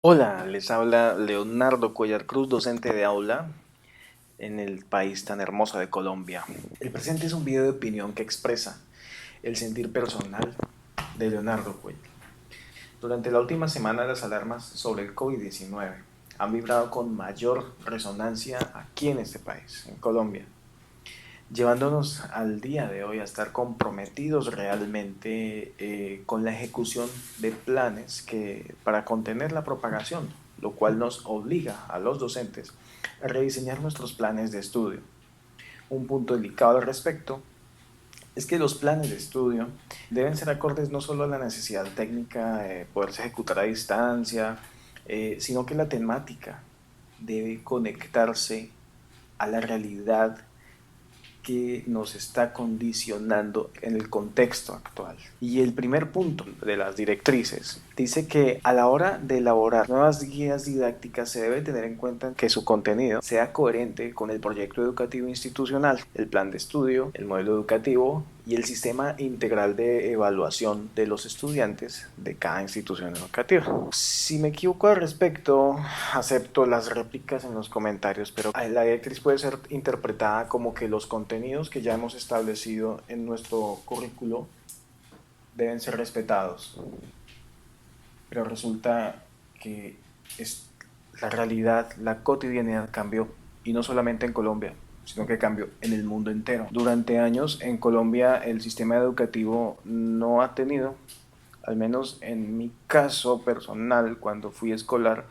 Hola, les habla Leonardo Cuellar Cruz, docente de aula en el país tan hermoso de Colombia. El presente es un video de opinión que expresa el sentir personal de Leonardo Cuellar. Durante la última semana las alarmas sobre el COVID-19 han vibrado con mayor resonancia aquí en este país, en Colombia, llevándonos al día de hoy a estar comprometidos realmente con la ejecución de planes para contener la propagación, lo cual nos obliga a los docentes a rediseñar nuestros planes de estudio. Un punto delicado al respecto es que los planes de estudio deben ser acordes no solo a la necesidad técnica de poderse ejecutar a distancia, sino que la temática debe conectarse a la realidad que nos está condicionando en el contexto actual. Y el primer punto de las directrices dice que a la hora de elaborar nuevas guías didácticas se debe tener en cuenta que su contenido sea coherente con el proyecto educativo institucional, el plan de estudio, el modelo educativo y el sistema integral de evaluación de los estudiantes de cada institución educativa. Si me equivoco al respecto, acepto las réplicas en los comentarios, pero la directriz puede ser interpretada como que los contenidos que ya hemos establecido en nuestro currículo deben ser respetados. Pero resulta que la realidad, la cotidianidad cambió, y no solamente en Colombia, sino que cambió en el mundo entero. Durante años en Colombia el sistema educativo no ha tenido, al menos en mi caso personal, cuando fui escolar,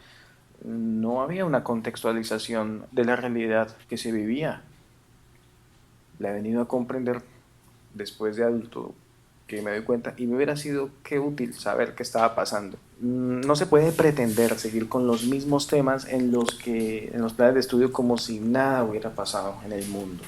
no había una contextualización de la realidad que se vivía. La he venido a comprender después de adulto, que me doy cuenta, y me hubiera sido qué útil saber qué estaba pasando. No se puede pretender seguir con los mismos temas en los planes de estudio como si nada hubiera pasado en el mundo.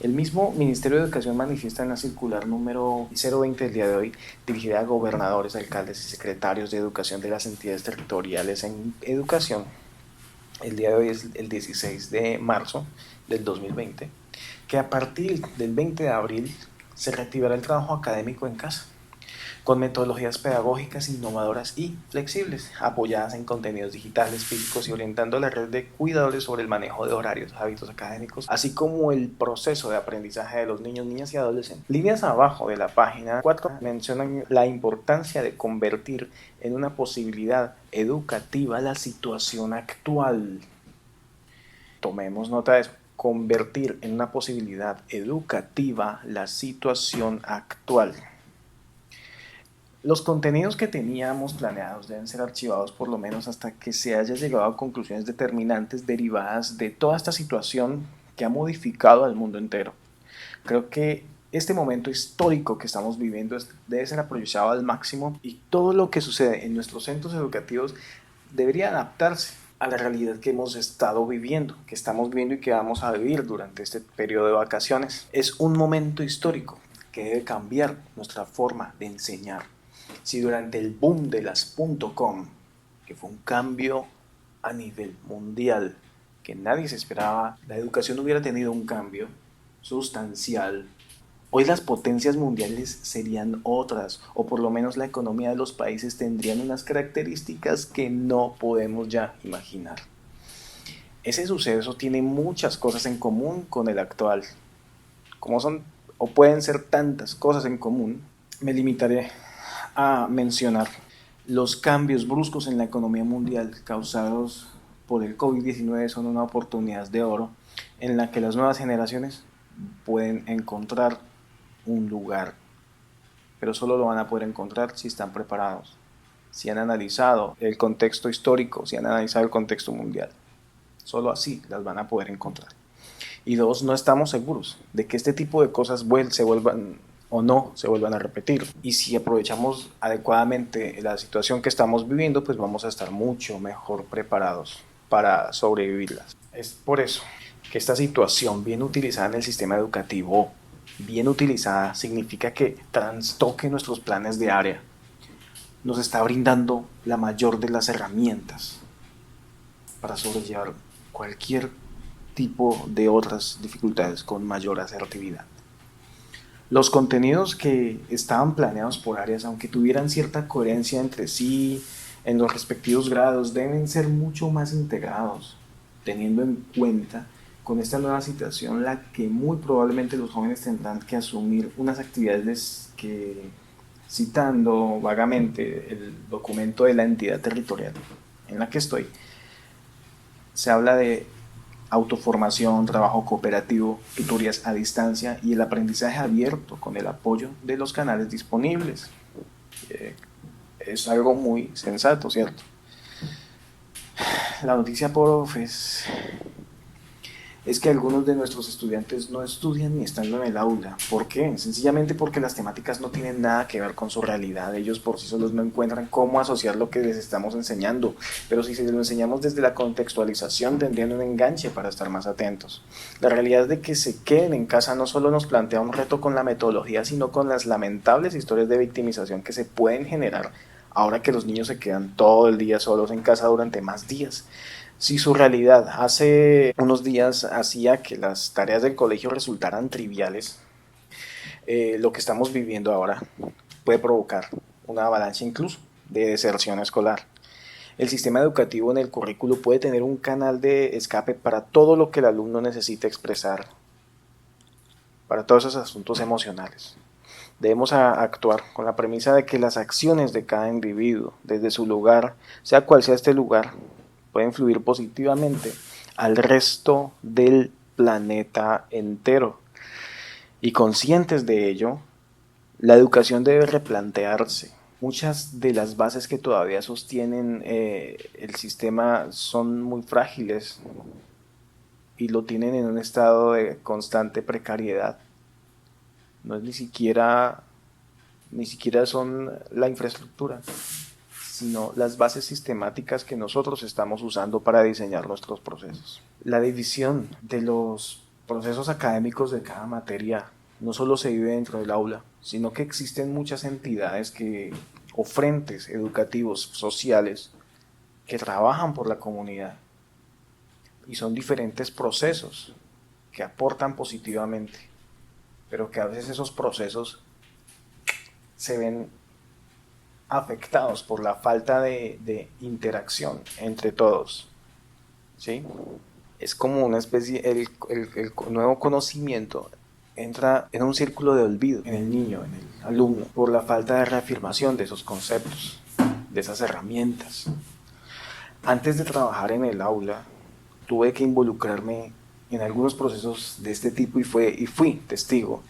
El mismo Ministerio de Educación manifiesta en la circular número 020 del día de hoy, dirigida a gobernadores, alcaldes y secretarios de educación de las entidades territoriales en educación. El día de hoy es el 16 de marzo del 2020, que a partir del 20 de abril se reactivará el trabajo académico en casa, con metodologías pedagógicas innovadoras y flexibles, apoyadas en contenidos digitales, físicos y orientando a la red de cuidadores sobre el manejo de horarios, hábitos académicos, así como el proceso de aprendizaje de los niños, niñas y adolescentes. Líneas abajo de la página 4 mencionan la importancia de convertir en una posibilidad educativa la situación actual. Tomemos nota de eso. Convertir en una posibilidad educativa la situación actual. Los contenidos que teníamos planeados deben ser archivados por lo menos hasta que se haya llegado a conclusiones determinantes derivadas de toda esta situación que ha modificado al mundo entero. Creo que este momento histórico que estamos viviendo debe ser aprovechado al máximo, y todo lo que sucede en nuestros centros educativos debería adaptarse a la realidad que hemos estado viviendo, que estamos viviendo y que vamos a vivir durante este periodo de vacaciones. Es un momento histórico que debe cambiar nuestra forma de enseñar. Si durante el boom de las .com, que fue un cambio a nivel mundial que nadie se esperaba, la educación hubiera tenido un cambio sustancial, hoy las potencias mundiales serían otras, o por lo menos la economía de los países tendrían unas características que no podemos ya imaginar. Ese suceso tiene muchas cosas en común con el actual. Como son o pueden ser tantas cosas en común, me limitaré a mencionar los cambios bruscos en la economía mundial causados por el COVID-19. Son una oportunidad de oro en la que las nuevas generaciones pueden encontrar un lugar, pero solo lo van a poder encontrar si están preparados, si han analizado el contexto histórico, si han analizado el contexto mundial. Solo así las van a poder encontrar. Y dos, no estamos seguros de que este tipo de cosas se vuelvan o no se vuelvan a repetir. Y si aprovechamos adecuadamente la situación que estamos viviendo, pues vamos a estar mucho mejor preparados para sobrevivirlas. Es por eso que esta situación bien utilizada en el sistema educativo, bien utilizada, significa que trastoque nuestros planes de área. Nos está brindando la mayor de las herramientas para sobrellevar cualquier tipo de otras dificultades con mayor asertividad. Los contenidos que estaban planeados por áreas, aunque tuvieran cierta coherencia entre sí, en los respectivos grados deben ser mucho más integrados, teniendo en cuenta con esta nueva situación la que muy probablemente los jóvenes tendrán que asumir unas actividades que, citando vagamente el documento de la entidad territorial en la que estoy, se habla de autoformación, trabajo cooperativo, tutorías a distancia y el aprendizaje abierto con el apoyo de los canales disponibles. Es algo muy sensato, ¿cierto? La noticia, prof, es que algunos de nuestros estudiantes no estudian ni estando en el aula. ¿Por qué? Sencillamente porque las temáticas no tienen nada que ver con su realidad. Ellos por sí solos no encuentran cómo asociar lo que les estamos enseñando. Pero si se lo enseñamos desde la contextualización, tendrían un enganche para estar más atentos. La realidad de que se queden en casa no solo nos plantea un reto con la metodología, sino con las lamentables historias de victimización que se pueden generar ahora que los niños se quedan todo el día solos en casa durante más días. Si su realidad hace unos días hacía que las tareas del colegio resultaran triviales, lo que estamos viviendo ahora puede provocar una avalancha incluso de deserción escolar. El sistema educativo en el currículo puede tener un canal de escape para todo lo que el alumno necesita expresar, para todos esos asuntos emocionales. Debemos actuar con la premisa de que las acciones de cada individuo, desde su lugar, sea cual sea este lugar, pueden influir positivamente al resto del planeta entero. Y conscientes de ello, la educación debe replantearse. Muchas de las bases que todavía sostienen el sistema son muy frágiles y lo tienen en un estado de constante precariedad. No es ni siquiera son la infraestructura, sino las bases sistemáticas que nosotros estamos usando para diseñar nuestros procesos. La división de los procesos académicos de cada materia no solo se vive dentro del aula, sino que existen muchas entidades o frentes educativos, sociales, que trabajan por la comunidad. Y son diferentes procesos que aportan positivamente, pero que a veces esos procesos se ven afectados por la falta de interacción entre todos, ¿sí? Es como una especie, el nuevo conocimiento entra en un círculo de olvido en el niño, en el alumno, por la falta de reafirmación de esos conceptos, de esas herramientas. Antes de trabajar en el aula, tuve que involucrarme en algunos procesos de este tipo y fui testigo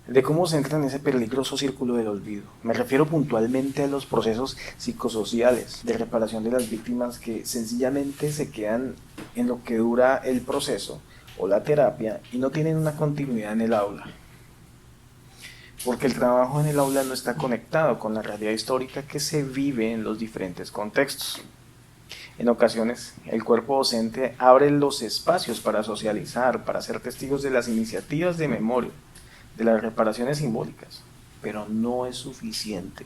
de cómo se entra en ese peligroso círculo del olvido. Me refiero puntualmente a los procesos psicosociales de reparación de las víctimas que sencillamente se quedan en lo que dura el proceso o la terapia y no tienen una continuidad en el aula. Porque el trabajo en el aula no está conectado con la realidad histórica que se vive en los diferentes contextos. En ocasiones, el cuerpo docente abre los espacios para socializar, para ser testigos de las iniciativas de memoria, de las reparaciones simbólicas, pero no es suficiente.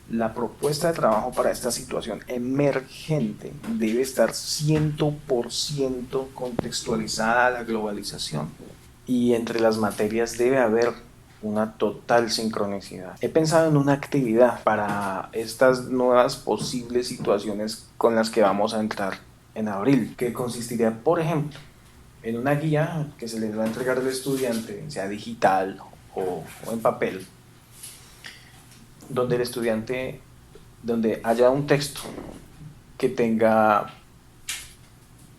La propuesta de trabajo para esta situación emergente debe estar 100% contextualizada a la globalización y entre las materias debe haber una total sincronicidad. He pensado en una actividad para estas nuevas posibles situaciones con las que vamos a entrar en abril, que consistiría, por ejemplo, en una guía que se les va a entregar al estudiante, sea digital o en papel, donde el estudiante, donde haya un texto que tenga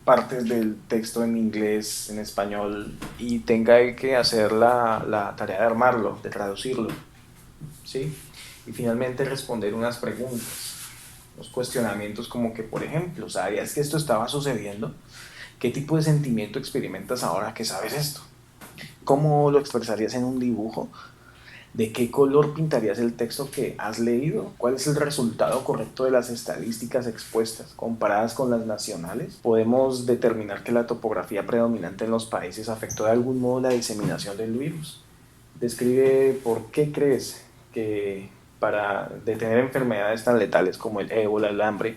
partes del texto en inglés, en español, y tenga que hacer la tarea de armarlo, de traducirlo, ¿sí? Y finalmente responder unas preguntas, unos cuestionamientos como que, por ejemplo, ¿sabías que esto estaba sucediendo? ¿Qué tipo de sentimiento experimentas ahora que sabes esto? ¿Cómo lo expresarías en un dibujo? ¿De qué color pintarías el texto que has leído? ¿Cuál es el resultado correcto de las estadísticas expuestas comparadas con las nacionales? ¿Podemos determinar que la topografía predominante en los países afectó de algún modo la diseminación del virus? Describe por qué crees que para detener enfermedades tan letales como el ébola, el hambre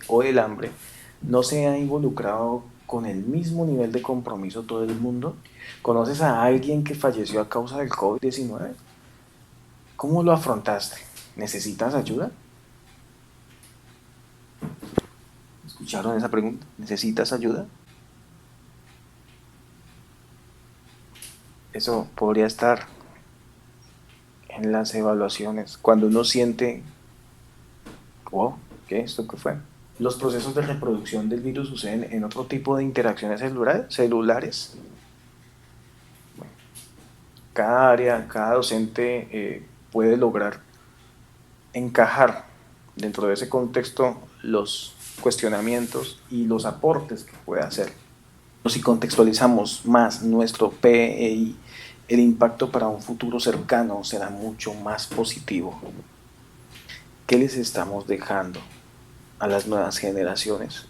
no se ha involucrado con el mismo nivel de compromiso todo el mundo. ¿Conoces a alguien que falleció a causa del COVID-19? ¿Cómo lo afrontaste? ¿Necesitas ayuda? ¿Escucharon esa pregunta? ¿Necesitas ayuda? Eso podría estar en las evaluaciones. Cuando uno siente, oh, ¿qué? ¿Esto qué fue? Los procesos de reproducción del virus suceden en otro tipo de interacciones celulares. Bueno, cada área, cada docente puede lograr encajar dentro de ese contexto los cuestionamientos y los aportes que puede hacer. Si contextualizamos más nuestro PEI, el impacto para un futuro cercano será mucho más positivo. ¿Qué les estamos dejando a las nuevas generaciones?